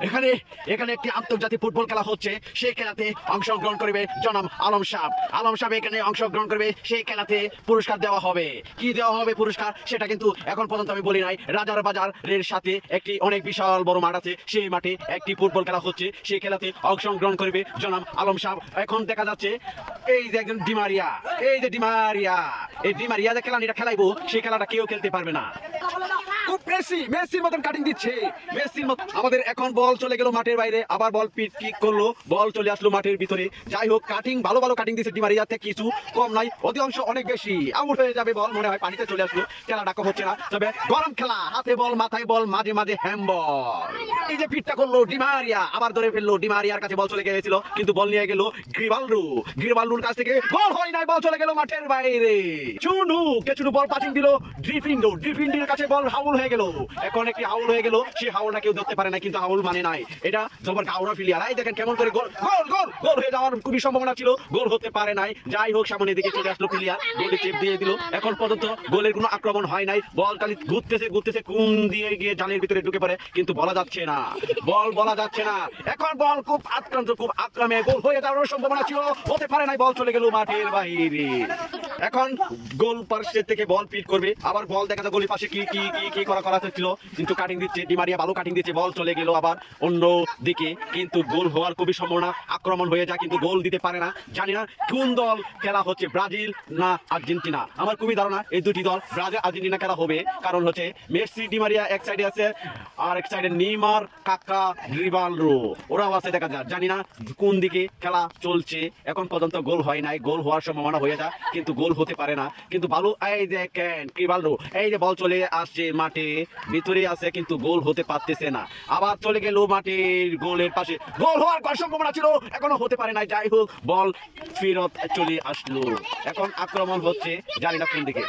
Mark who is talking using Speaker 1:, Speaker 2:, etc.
Speaker 1: এখানে এখানে একটি আন্তর্জাতিক ফুটবল খেলা হচ্ছে, সেই খেলাতে অংশগ্রহণ করবে জনাব আলম সাহ। আলম সাহ এখানে অংশগ্রহণ করবে, সেই খেলাতে পুরস্কার দেওয়া হবে। কি দেওয়া হবে পুরস্কার সেটা কিন্তু এখন পর্যন্ত আমি বলি নাই। রাজার বাজারের সাথে একটি অনেক বিশাল বড় মাঠ আছে, সেই মাঠে একটি ফুটবল খেলা হচ্ছে, সেই খেলাতে অংশগ্রহণ করবে জনাব আলম সাহ। এখন দেখা যাচ্ছে এই যে একজন ডিমারিয়া, এই যে ডিমারিয়া, এই ডিমারিয়া যে খেলাটা খেলাইবো, সেই খেলাটা কেউ খেলতে পারবে না। মেসির মতন কাটিং দিচ্ছে, মেসির মত। আমাদের এখন বল চলে গেল মাঠের বাইরে, আবার বল পিট কিক করলো, বল চলে আসলো মাঠের ভিতরে। যাই হোক, কাটিং ভালো ভালো কাটিং দিচ্ছে ডিমারিয়া, থেকে কিছু কম নাই, অধিকাংশ অনেক বেশি। আউট হয়ে যাবে বল, মনে হয় পানিতে চলে আসলো। খেলাটা হচ্ছে না, তবে গরম খেলা, হাতে বল মাথায় বল, মাঝে মাঝে হ্যান্ডবল। এই যে পিটটা করলো ডিমারিয়া, আবার ধরে ফেললো। ডিমারিয়ার কাছে বল চলে গিয়েছিল, কিন্তু বল নিয়ে গেল গ্রিবালডুর কাছ থেকে। বল হয় নাই, বল চলে গেল মাঠের বাইরে। চুনু বল পাসিং দিল ড্রিফিন্ডের কাছে, বল হাউল হয়ে গেল। এখন একটি হাউল হয়ে গেল, সেই হাউলটা কেউ ধরতে পারে না, কিন্তু হাউল মানে নাই, এটা জবর কাউরা ফিলিয়ার। এই দেখেন কেমন করে গোল গোল গোল গোল হয়ে যাওয়ার খুবই সম্ভাবনা ছিল, গোল হতে পারে নাই। যাই হোক, সামনের দিকে চলে আসলো প্লেয়ার, গোলে চেপ দিয়ে দিল। এখন পর্যন্ত গোলের কোনো আক্রমণ হয় নাই, বল খালি ঘুরতেছে কোন দিয়ে গিয়ে জালের ভিতরে ঢুকে পড়ে, কিন্তু বলা যাচ্ছে না, বলা যাচ্ছে না। এখন বল খুব আক্রমে গোল হয়ে যাওয়ার সম্ভাবনা ছিল, হতে পারে নাই, বল চলে গেল মাঠের বাইরে। এখন গোল পার্শ্বের থেকে বল পিট করবে, আবার বল দেখা যায় গোলের পাশে কি কি কি কি করা হচ্ছিল, কিন্তু কাটিং দিচ্ছে ডিমারিয়া, ভালো কাটিং দিচ্ছে, বল চলে গেল আবার অন্য দিকে, কিন্তু গোল হওয়ার খুবই সম্ভাবনা। আক্রমণ হয়ে যায়, কিন্তু গোল দিতে পারে না। জানি না কোন দল খেলা হচ্ছে, ব্রাজিল না আর্জেন্টিনা। আমার খুবই ধারণা এই দুটি দল ব্রাজিল আর্জেন্টিনা খেলা হবে, কারণ হচ্ছে মেসি ডিমারিয়া এক সাইডে আছে, আর এক সাইডে নেইমার, কাকা, রিভালডো, ওরাও আছে। দেখা যায়, জানি না কোন দিকে খেলা চলছে। এখন পর্যন্ত গোল হয় নাই, গোল হওয়ার সম্ভাবনা হয়ে যায়, কিন্তু গোল হতে পারে না। কিন্তু ভালো, এই দেখেন রিভালডো, এই যে বল চলে আসছে মাঠে ভিতরে আছে, কিন্তু গোল হতে পারতেছে না। আবার চলে গেল মাঠের গোলের পাশে, গোল হওয়ার সম্ভাবনা ছিল, এখনো হতে পারে না। যাই হোক, বল ফেরত চলে আসলো। এখন আক্রমণ হচ্ছে, জানি না কোন দিকে।